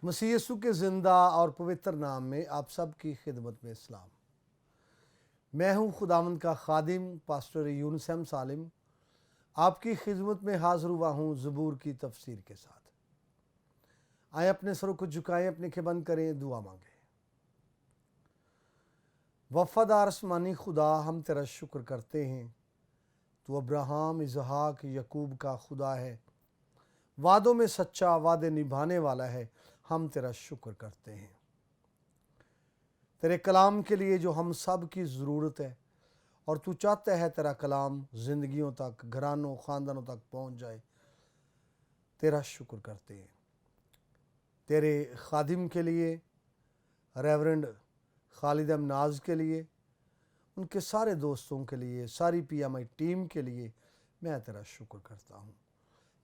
مسیح یسوع کے زندہ اور پوتر نام میں آپ سب کی خدمت میں سلام۔ میں ہوں خداوند کا خادم پاسٹر یونس احمد سالم، آپ کی خدمت میں حاضر ہوا ہوں زبور کی تفسیر کے ساتھ۔ آئیں اپنے سروں کو جھکائیں، اپنے آنکھیں بند کریں، دعا مانگیں۔ وفادار آسمانی خدا، ہم تیرا شکر کرتے ہیں، تو ابراہیم، اسحاق، یعقوب کا خدا ہے، وعدوں میں سچا، وعدے نبھانے والا ہے۔ ہم تیرا شکر کرتے ہیں تیرے کلام کے لیے جو ہم سب کی ضرورت ہے، اور تو چاہتا ہے تیرا کلام زندگیوں تک، گھرانوں، خاندانوں تک پہنچ جائے۔ تیرا شکر کرتے ہیں تیرے خادم کے لیے، ریورنڈ خالد امناز کے لیے، ان کے سارے دوستوں کے لیے، ساری پی ایم آئی ٹیم کے لیے میں تیرا شکر کرتا ہوں،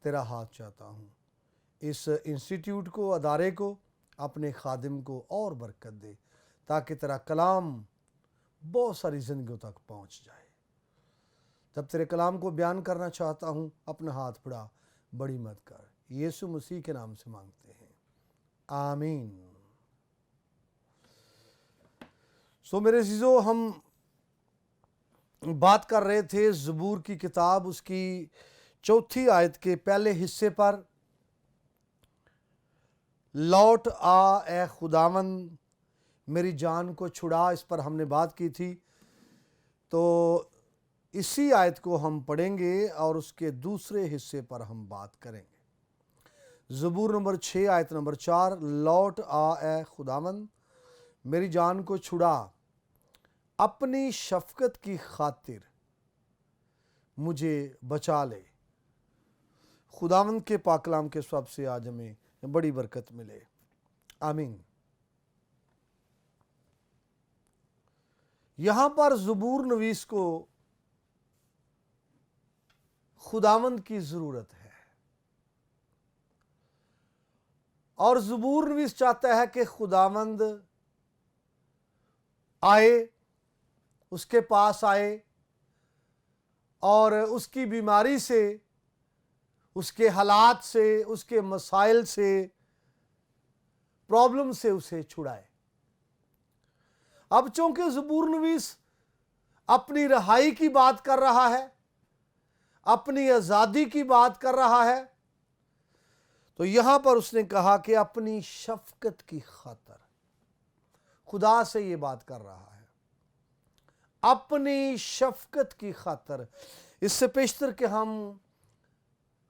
تیرا ہاتھ چاہتا ہوں۔ اس انسٹیٹیوٹ کو، ادارے کو، اپنے خادم کو اور برکت دے، تاکہ تیرا کلام بہت ساری زندگیوں تک پہنچ جائے۔ جب تیرے کلام کو بیان کرنا چاہتا ہوں، اپنا ہاتھ بڑھا، بڑی مدد کر۔ یسوع مسیح کے نام سے مانگتے ہیں، آمین۔ میرے عزیزو، ہم بات کر رہے تھے زبور کی کتاب، اس کی 4 آیت کے پہلے حصے پر، لوٹ آ اے خداوند میری جان کو چھڑا۔ اس پر ہم نے بات کی تھی، تو اسی آیت کو ہم پڑھیں گے اور اس کے دوسرے حصے پر ہم بات کریں گے۔ زبور نمبر 6 آیت نمبر 4، لوٹ آ اے خداوند میری جان کو چھڑا، اپنی شفقت کی خاطر مجھے بچا لے۔ خداوند کے پاک کلام کے سبب سے آج ہمیں بڑی برکت ملے، آمین۔ یہاں پر زبور نویس کو خداوند کی ضرورت ہے، اور زبور نویس چاہتا ہے کہ خداوند آئے، اس کے پاس آئے اور اس کی بیماری سے، اس کے حالات سے، اس کے مسائل سے، پرابلم سے اسے چھڑائے۔ اب چونکہ زبور نویس اپنی رہائی کی بات کر رہا ہے، اپنی آزادی کی بات کر رہا ہے، تو یہاں پر اس نے کہا کہ اپنی شفقت کی خاطر، خدا سے یہ بات کر رہا ہے، اپنی شفقت کی خاطر۔ اس سے پیشتر کہ ہم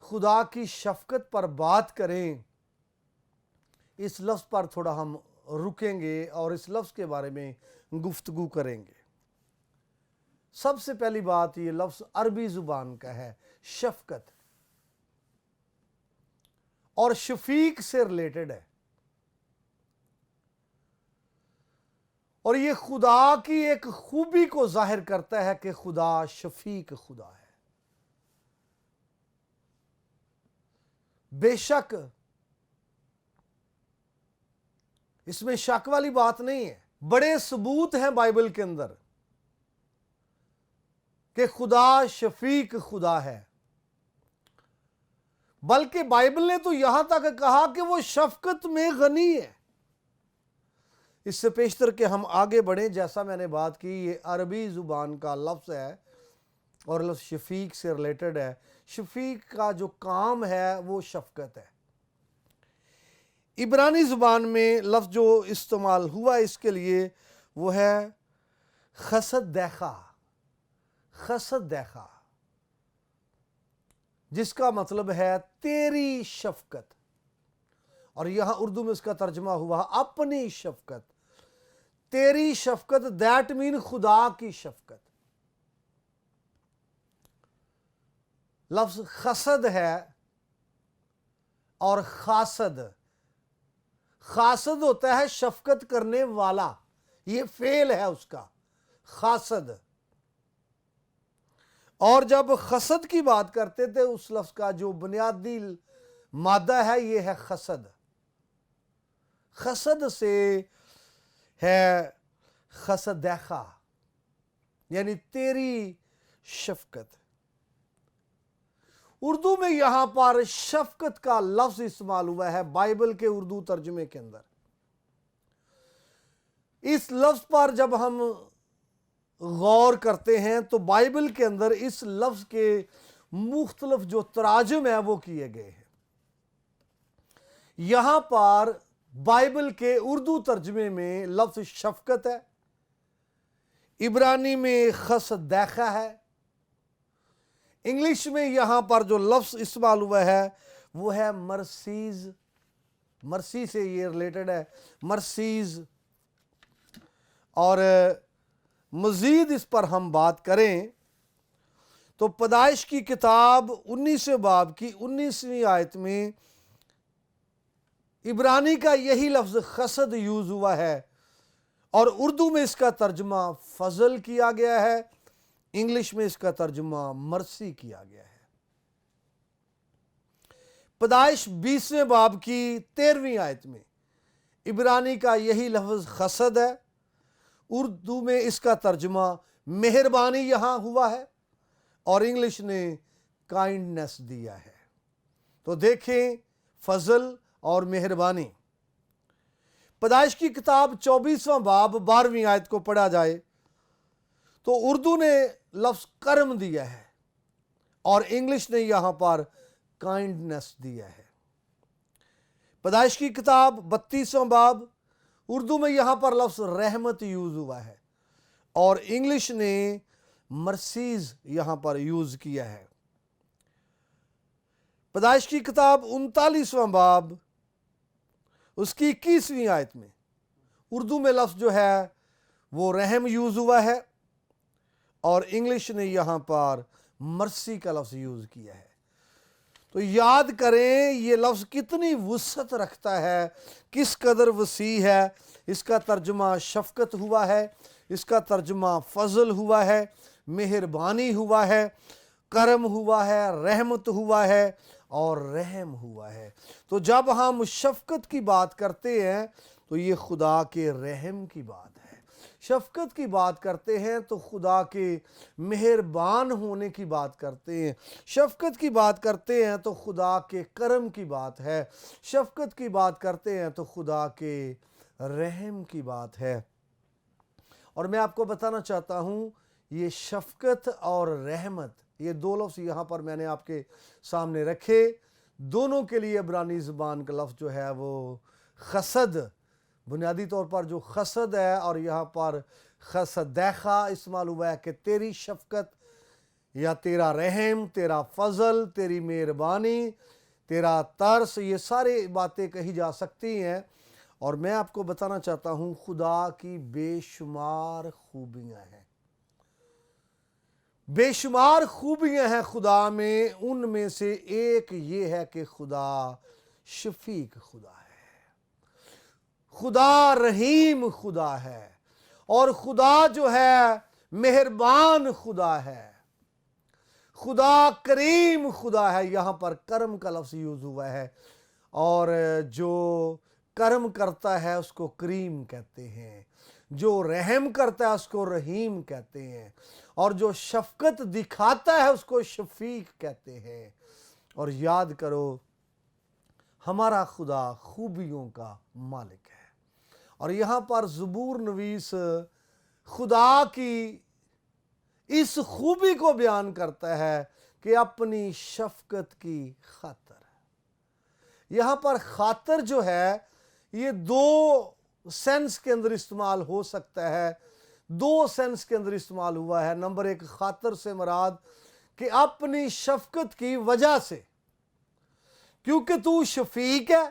خدا کی شفقت پر بات کریں، اس لفظ پر تھوڑا ہم رکیں گے اور اس لفظ کے بارے میں گفتگو کریں گے۔ سب سے پہلی بات، یہ لفظ عربی زبان کا ہے، شفقت، اور شفیق سے ریلیٹڈ ہے، اور یہ خدا کی ایک خوبی کو ظاہر کرتا ہے کہ خدا شفیق خدا ہے۔ بے شک اس میں شک والی بات نہیں ہے، بڑے ثبوت ہیں بائبل کے اندر کہ خدا شفیق خدا ہے، بلکہ بائبل نے تو یہاں تک کہا کہ وہ شفقت میں غنی ہے۔ اس سے پیشتر کہ ہم آگے بڑھیں، جیسا میں نے بات کی، یہ عربی زبان کا لفظ ہے اور لفظ شفیق سے ریلیٹڈ ہے۔ شفیق کا جو کام ہے وہ شفقت ہے۔ عبرانی زبان میں لفظ جو استعمال ہوا اس کے لیے وہ ہے خسد دیخا، خسد دیخا، جس کا مطلب ہے تیری شفقت، اور یہاں اردو میں اس کا ترجمہ ہوا اپنی شفقت، تیری شفقت، دیٹ مین خدا کی شفقت۔ لفظ خسد ہے اور خاسد، خاسد ہوتا ہے شفقت کرنے والا، یہ فعل ہے اس کا، خاسد۔ اور جب خسد کی بات کرتے تھے، اس لفظ کا جو بنیادی مادہ ہے یہ ہے خسد۔ خسد سے ہے خسد دیخا، یعنی تیری شفقت۔ اردو میں یہاں پر شفقت کا لفظ استعمال ہوا ہے بائبل کے اردو ترجمے کے اندر۔ اس لفظ پر جب ہم غور کرتے ہیں تو بائبل کے اندر اس لفظ کے مختلف جو تراجم ہیں وہ کیے گئے ہیں۔ یہاں پر بائبل کے اردو ترجمے میں لفظ شفقت ہے، عبرانی میں خصدیقہ ہے، انگلش میں یہاں پر جو لفظ استعمال ہوا ہے وہ ہے مرسیز، مرسی سے یہ ریلیٹڈ ہے، مرسیز۔ اور مزید اس پر ہم بات کریں تو پیدائش کی کتاب 19 باب کی 19ویں آیت میں عبرانی کا یہی لفظ خسد یوز ہوا ہے، اور اردو میں اس کا ترجمہ فضل کیا گیا ہے، انگلش میں اس کا ترجمہ مرسی کیا گیا ہے۔ پیدائش 20ویں باب کی 13ویں آیت میں عبرانی کا یہی لفظ خسد ہے، اردو میں اس کا ترجمہ مہربانی یہاں ہوا ہے، اور انگلش نے کائنڈنس دیا ہے۔ تو دیکھیں فضل اور مہربانی۔ پیدائش کی کتاب 24واں باب 12ویں آیت کو پڑھا جائے تو اردو نے لفظ کرم دیا ہے، اور انگلش نے یہاں پر کائنڈنس دیا ہے۔ پیدائش کی کتاب 32واں باب اردو میں یہاں پر لفظ رحمت یوز ہوا ہے، اور انگلش نے مرسیز یہاں پر یوز کیا ہے۔ پیدائش کی کتاب 39واں باب اس کی 21ویں آیت میں اردو میں لفظ جو ہے وہ رحم یوز ہوا ہے، اور انگلش نے یہاں پر مرسی کا لفظ یوز کیا ہے۔ تو یاد کریں یہ لفظ کتنی وسعت رکھتا ہے، کس قدر وسیع ہے۔ اس کا ترجمہ شفقت ہوا ہے، اس کا ترجمہ فضل ہوا ہے، مہربانی ہوا ہے، کرم ہوا ہے، رحمت ہوا ہے، اور رحم ہوا ہے۔ تو جب ہم شفقت کی بات کرتے ہیں تو یہ خدا کے رحم کی بات ہے، شفقت کی بات کرتے ہیں تو خدا کے مہربان ہونے کی بات کرتے ہیں، شفقت کی بات کرتے ہیں تو خدا کے کرم کی بات ہے، شفقت کی بات کرتے ہیں تو خدا کے رحم کی بات ہے۔ اور میں آپ کو بتانا چاہتا ہوں یہ شفقت اور رحمت، یہ دو لفظ یہاں پر میں نے آپ کے سامنے رکھے، دونوں کے لیے عبرانی زبان کا لفظ جو ہے وہ خسد، بنیادی طور پر جو خسد ہے، اور یہاں پر خصدیقہ استعمال ہوا ہے کہ تیری شفقت یا تیرا رحم، تیرا فضل، تیری مہربانی، تیرا ترس، یہ ساری باتیں کہی جا سکتی ہیں۔ اور میں آپ کو بتانا چاہتا ہوں خدا کی بے شمار خوبیاں ہیں، بے شمار خوبیاں ہیں خدا میں، ان میں سے ایک یہ ہے کہ خدا شفیق خدا ہے، خدا رحیم خدا ہے، اور خدا جو ہے مہربان خدا ہے، خدا کریم خدا ہے۔ یہاں پر کرم کا لفظ یوز ہوا ہے، اور جو کرم کرتا ہے اس کو کریم کہتے ہیں، جو رحم کرتا ہے اس کو رحیم کہتے ہیں، اور جو شفقت دکھاتا ہے اس کو شفیق کہتے ہیں۔ اور یاد کرو ہمارا خدا خوبیوں کا مالک ہے، اور یہاں پر زبور نویس خدا کی اس خوبی کو بیان کرتا ہے کہ اپنی شفقت کی خاطر۔ یہاں پر خاطر جو ہے یہ دو سینس کے اندر استعمال ہو سکتا ہے، دو سینس کے اندر استعمال ہوا ہے۔ نمبر ایک، خاطر سے مراد کہ اپنی شفقت کی وجہ سے، کیونکہ تو شفیق ہے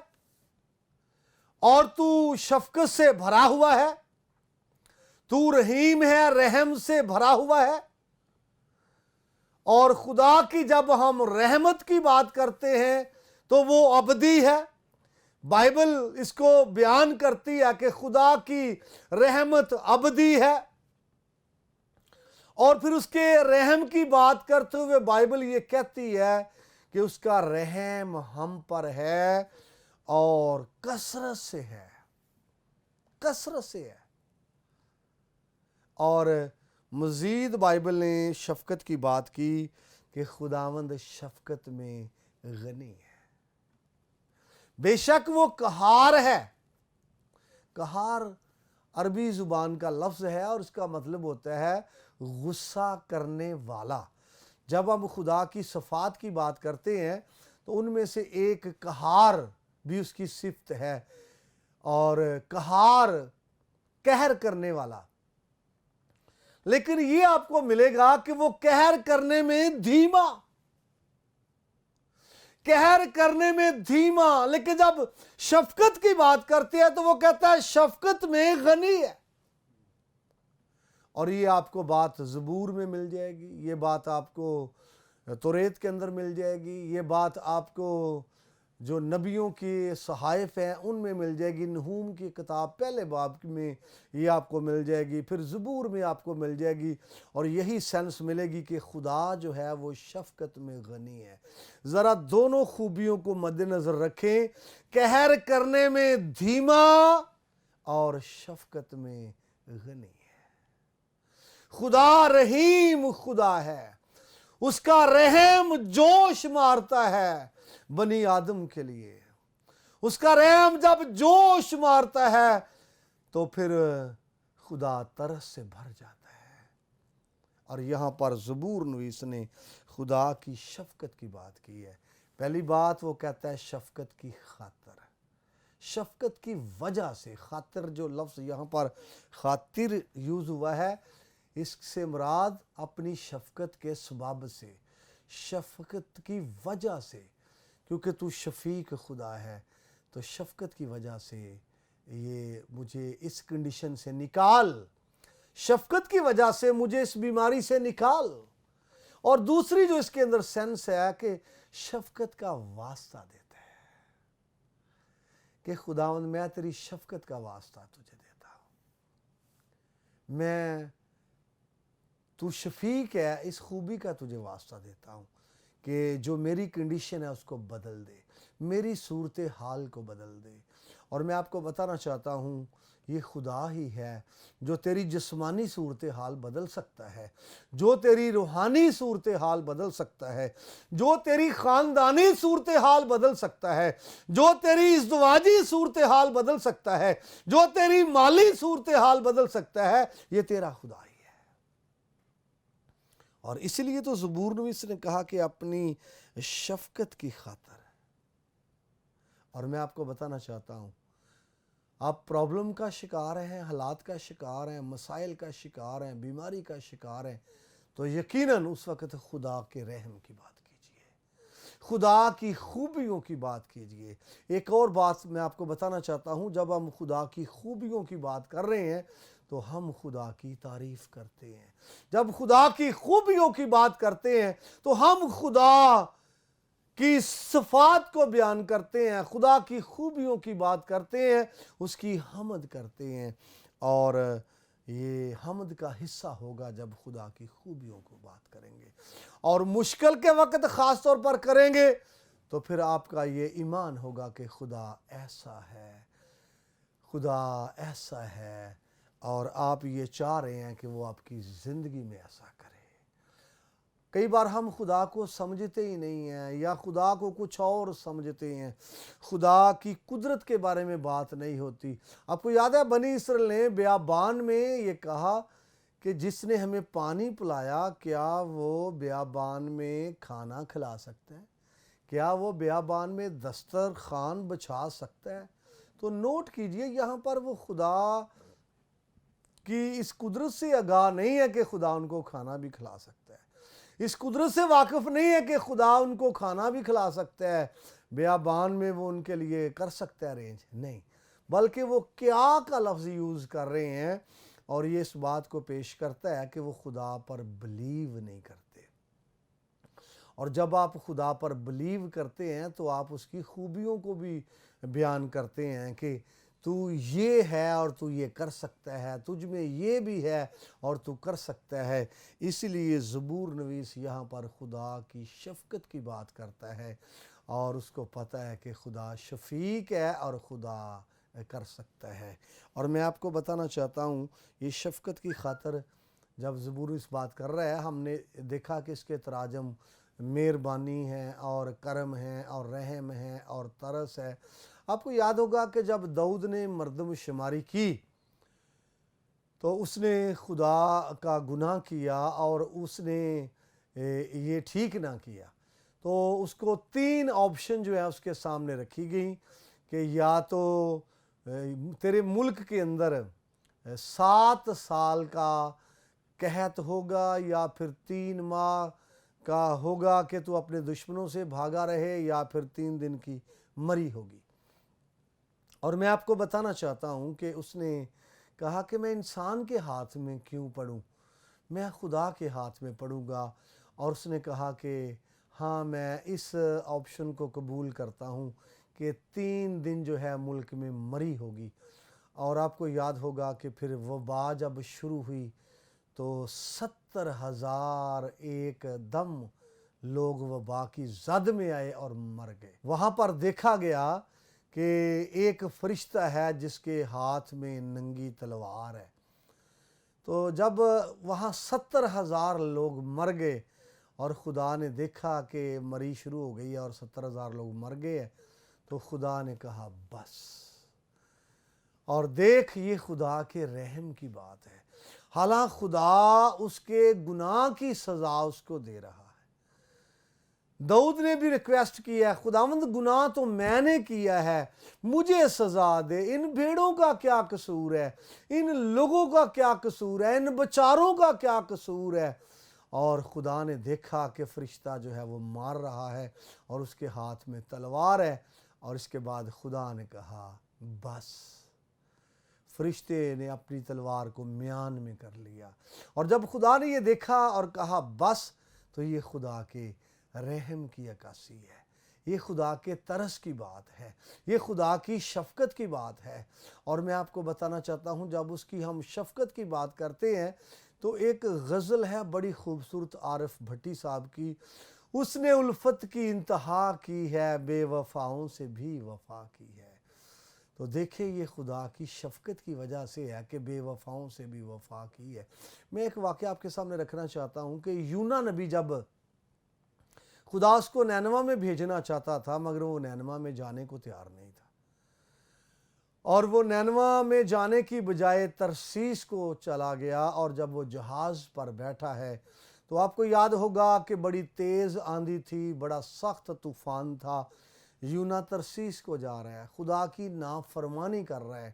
اور تو شفقت سے بھرا ہوا ہے، تو رحیم ہے، رحم سے بھرا ہوا ہے۔ اور خدا کی جب ہم رحمت کی بات کرتے ہیں تو وہ ابدی ہے، بائبل اس کو بیان کرتی ہے کہ خدا کی رحمت ابدی ہے، اور پھر اس کے رحم کی بات کرتے ہوئے بائبل یہ کہتی ہے کہ اس کا رحم ہم پر ہے اور کثرت سے ہے، کثرت سے ہے۔ اور مزید بائبل نے شفقت کی بات کی کہ کہ خداوند شفقت میں غنی ہے۔ بے شک وہ قہار ہے۔ قہار عربی زبان کا لفظ ہے اور اس کا مطلب ہوتا ہے غصہ کرنے والا۔ جب ہم خدا کی صفات کی بات کرتے ہیں تو ان میں سے ایک قہار بھی اس کی صفت ہے، اور قہار قہر کرنے والا۔ لیکن یہ آپ کو ملے گا کہ وہ قہر کرنے میں دھیما، قہر کرنے میں دھیما، لیکن جب شفقت کی بات کرتے ہیں تو وہ کہتا ہے شفقت میں غنی ہے۔ اور یہ آپ کو بات زبور میں مل جائے گی، یہ بات آپ کو توریت کے اندر مل جائے گی، یہ بات آپ کو جو نبیوں کی صحائف ہیں ان میں مل جائے گی، نحوم کی کتاب پہلے باب میں یہ آپ کو مل جائے گی، پھر زبور میں آپ کو مل جائے گی، اور یہی سینس ملے گی کہ خدا جو ہے وہ شفقت میں غنی ہے۔ ذرا دونوں خوبیوں کو مد نظر رکھیں، قہر کرنے میں دھیما اور شفقت میں غنی ہے۔ خدا رحیم خدا ہے، اس کا رحم جوش مارتا ہے بنی آدم کے لیے۔ اس کا رحم جب جوش مارتا ہے تو پھر خدا ترس سے بھر جاتا ہے۔ اور یہاں پر زبور نویس نے خدا کی شفقت کی بات کی ہے۔ پہلی بات وہ کہتا ہے شفقت کی خاطر، شفقت کی وجہ سے۔ خاطر جو لفظ یہاں پر خاطر یوز ہوا ہے، اس سے مراد اپنی شفقت کے سبب سے، شفقت کی وجہ سے، کیونکہ تو شفیق خدا ہے تو شفقت کی وجہ سے یہ مجھے اس کنڈیشن سے نکال، شفقت کی وجہ سے مجھے اس بیماری سے نکال۔ اور دوسری جو اس کے اندر سینس ہے کہ شفقت کا واسطہ دیتا ہے، کہ خداوند میں تیری شفقت کا واسطہ تجھے دیتا ہوں، میں تو شفیق ہے اس خوبی کا تجھے واسطہ دیتا ہوں کہ جو میری کنڈیشن ہے اس کو بدل دے، میری صورتحال کو بدل دے۔ اور میں آپ کو بتانا چاہتا ہوں یہ خدا ہی ہے جو تیری جسمانی صورتحال بدل سکتا ہے، جو تیری روحانی صورتحال بدل سکتا ہے، جو تیری خاندانی صورتحال بدل سکتا ہے، جو تیری ازدواجی صورتحال بدل سکتا ہے، جو تیری مالی صورتحال بدل سکتا ہے، یہ تیرا خدا ہی ہے۔ اور اس لیے تو زبور نویس نے کہا کہ اپنی شفقت کی خاطر۔ اور میں آپ کو بتانا چاہتا ہوں آپ پرابلم کا شکار ہیں، حالات کا شکار ہیں، مسائل کا شکار ہیں، بیماری کا شکار ہیں، تو یقیناً اس وقت خدا کے رحم کی بات کیجئے، خدا کی خوبیوں کی بات کیجئے۔ ایک اور بات میں آپ کو بتانا چاہتا ہوں، جب ہم خدا کی خوبیوں کی بات کر رہے ہیں تو ہم خدا کی تعریف کرتے ہیں۔ جب خدا کی خوبیوں کی بات کرتے ہیں تو ہم خدا کی صفات کو بیان کرتے ہیں، خدا کی خوبیوں کی بات کرتے ہیں، اس کی حمد کرتے ہیں۔ اور یہ حمد کا حصہ ہوگا جب خدا کی خوبیوں کو بات کریں گے، اور مشکل کے وقت خاص طور پر کریں گے تو پھر آپ کا یہ ایمان ہوگا کہ خدا ایسا ہے، خدا ایسا ہے، اور آپ یہ چاہ رہے ہیں کہ وہ آپ کی زندگی میں ایسا کرے۔ کئی بار ہم خدا کو سمجھتے ہی نہیں ہیں، یا خدا کو کچھ اور سمجھتے ہیں، خدا کی قدرت کے بارے میں بات نہیں ہوتی۔ آپ کو یاد ہے بنی اسرائیل نے بیابان میں یہ کہا کہ جس نے ہمیں پانی پلایا کیا وہ بیابان میں کھانا کھلا سکتا ہے؟ کیا وہ بیابان میں دسترخوان بچھا سکتا ہے؟ تو نوٹ کیجئے یہاں پر وہ خدا کی اس قدرت سے آگاہ نہیں ہے کہ خدا ان کو کھانا بھی کھلا سکتا ہے، اس قدرت سے واقف نہیں ہے کہ خدا ان کو کھانا بھی کھلا سکتا ہے، بیابان میں وہ ان کے لیے کر سکتا ہے ارینج، نہیں، بلکہ وہ کیا کا لفظ یوز کر رہے ہیں، اور یہ اس بات کو پیش کرتا ہے کہ وہ خدا پر بلیو نہیں کرتے۔ اور جب آپ خدا پر بلیو کرتے ہیں تو آپ اس کی خوبیوں کو بھی بیان کرتے ہیں کہ تو یہ ہے اور تو یہ کر سکتا ہے، تجھ میں یہ بھی ہے اور تو کر سکتا ہے۔ اس لیے زبور نویس یہاں پر خدا کی شفقت کی بات کرتا ہے، اور اس کو پتہ ہے کہ خدا شفیق ہے اور خدا کر سکتا ہے۔ اور میں آپ کو بتانا چاہتا ہوں یہ شفقت کی خاطر جب زبور اس بات کر رہا ہے، ہم نے دیکھا کہ اس کے تراجم مہربانی ہے اور کرم ہے اور رحم ہے اور ترس ہے۔ آپ کو یاد ہوگا کہ جب داؤد نے مردم شماری کی تو اس نے خدا کا گناہ کیا اور اس نے یہ ٹھیک نہ کیا، تو اس کو 3 آپشن جو ہے اس کے سامنے رکھی گئیں کہ یا تو تیرے ملک کے اندر 7 سال کا قحط ہوگا، یا پھر 3 ماہ کا ہوگا کہ تو اپنے دشمنوں سے بھاگا رہے، یا پھر 3 دن کی مری ہوگی۔ اور میں آپ کو بتانا چاہتا ہوں کہ اس نے کہا کہ میں انسان کے ہاتھ میں کیوں پڑوں، میں خدا کے ہاتھ میں پڑوں گا۔ اور اس نے کہا کہ ہاں میں اس آپشن کو قبول کرتا ہوں کہ 3 دن جو ہے ملک میں مری ہوگی۔ اور آپ کو یاد ہوگا کہ پھر وبا جب شروع ہوئی تو 70,000 ایک دم لوگ وبا کی زد میں آئے اور مر گئے۔ وہاں پر دیکھا گیا کہ ایک فرشتہ ہے جس کے ہاتھ میں ننگی تلوار ہے۔ تو جب وہاں 70,000 لوگ مر گئے اور خدا نے دیکھا کہ مری شروع ہو گئی اور 70,000 لوگ مر گئے، تو خدا نے کہا بس۔ اور دیکھ یہ خدا کے رحم کی بات ہے، حالانکہ خدا اس کے گناہ کی سزا اس کو دے رہا ہے۔ داؤد نے بھی ریکویسٹ کیا ہے، خداوند گناہ تو میں نے کیا ہے، مجھے سزا دے، ان بھیڑوں کا کیا قصور ہے، ان لوگوں کا کیا قصور ہے، ان بچاروں کا کیا قصور ہے۔ اور خدا نے دیکھا کہ فرشتہ جو ہے وہ مار رہا ہے اور اس کے ہاتھ میں تلوار ہے، اور اس کے بعد خدا نے کہا بس۔ فرشتے نے اپنی تلوار کو میان میں کر لیا، اور جب خدا نے یہ دیکھا اور کہا بس، تو یہ خدا کے رحم کی عکاسی ہے، یہ خدا کے ترس کی بات ہے، یہ خدا کی شفقت کی بات ہے۔ اور میں آپ کو بتانا چاہتا ہوں جب اس کی ہم شفقت کی بات کرتے ہیں تو ایک غزل ہے بڑی خوبصورت عارف بھٹی صاحب کی، اس نے الفت کی انتہا کی ہے، بے وفاؤں سے بھی وفا کی ہے۔ تو دیکھیں یہ خدا کی شفقت کی وجہ سے ہے کہ بے وفاؤں سے بھی وفا کی ہے۔ میں ایک واقعہ آپ کے سامنے رکھنا چاہتا ہوں کہ یونا نبی جب خدا اس کو نینوا میں بھیجنا چاہتا تھا، مگر وہ نینوا میں جانے کو تیار نہیں تھا، اور وہ نینوا میں جانے کی بجائے ترسیس کو چلا گیا۔ اور جب وہ جہاز پر بیٹھا ہے تو آپ کو یاد ہوگا کہ بڑی تیز آندھی تھی، بڑا سخت طوفان تھا، یونا ترسیس کو جا رہا ہے، خدا کی نافرمانی کر رہا ہے،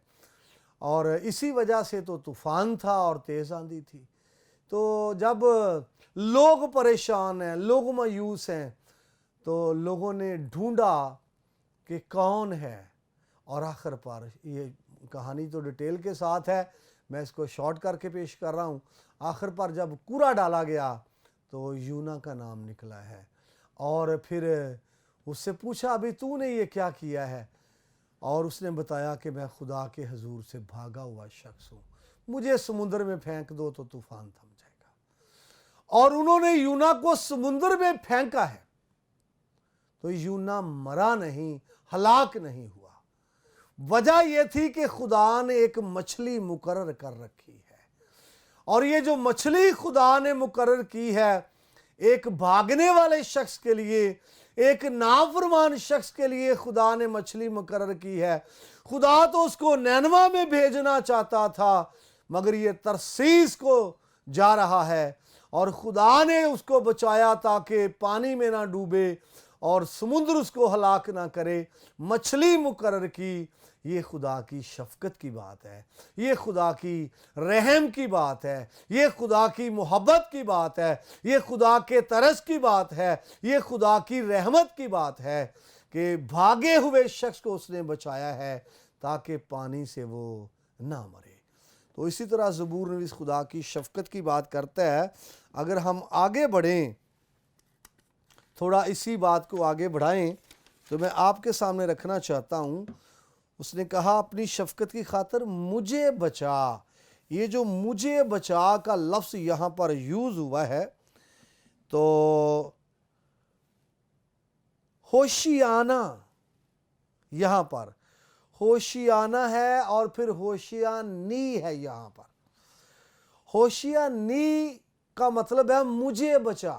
اور اسی وجہ سے تو طوفان تھا اور تیز آندھی تھی۔ تو جب لوگ پریشان ہیں، لوگ مایوس ہیں، تو لوگوں نے ڈھونڈا کہ کون ہے، اور آخر پر یہ کہانی تو ڈیٹیل کے ساتھ ہے، میں اس کو شارٹ کر کے پیش کر رہا ہوں، آخر پر جب کورا ڈالا گیا تو یونا کا نام نکلا ہے۔ اور پھر اس سے پوچھا ابھی تو نے یہ کیا کیا ہے، اور اس نے بتایا کہ میں خدا کے حضور سے بھاگا ہوا شخص ہوں، مجھے سمندر میں پھینک دو تو طوفان تھم جائے گا۔ اور انہوں نے یونا کو سمندر میں پھینکا ہے، تو یونا مرا نہیں، ہلاک نہیں ہوا۔ وجہ یہ تھی کہ خدا نے ایک مچھلی مقرر کر رکھی ہے، اور یہ جو مچھلی خدا نے مقرر کی ہے ایک بھاگنے والے شخص کے لیے، ایک نافرمان شخص کے لیے خدا نے مچھلی مقرر کی ہے۔ خدا تو اس کو نینوا میں بھیجنا چاہتا تھا، مگر یہ ترسیس کو جا رہا ہے، اور خدا نے اس کو بچایا تاکہ پانی میں نہ ڈوبے اور سمندر اس کو ہلاک نہ کرے، مچھلی مقرر کی۔ یہ خدا کی شفقت کی بات ہے، یہ خدا کی رحم کی بات ہے، یہ خدا کی محبت کی بات ہے، یہ خدا کے ترس کی بات ہے، یہ خدا کی رحمت کی بات ہے کہ بھاگے ہوئے شخص کو اس نے بچایا ہے تاکہ پانی سے وہ نہ مرے۔ تو اسی طرح زبور نویس خدا کی شفقت کی بات کرتا ہے۔ اگر ہم آگے بڑھیں، تھوڑا اسی بات کو آگے بڑھائیں، تو میں آپ کے سامنے رکھنا چاہتا ہوں، اس نے کہا اپنی شفقت کی خاطر مجھے بچا۔ یہ جو مجھے بچا کا لفظ یہاں پر یوز ہوا ہے، تو ہوشیانہ، یہاں پر ہوشیانہ ہے اور پھر ہوشیانی ہے۔ یہاں پر ہوشیانی کا مطلب ہے مجھے بچا۔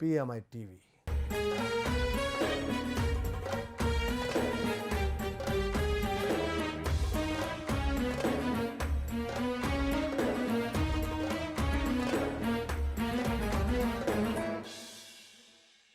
PMI TV।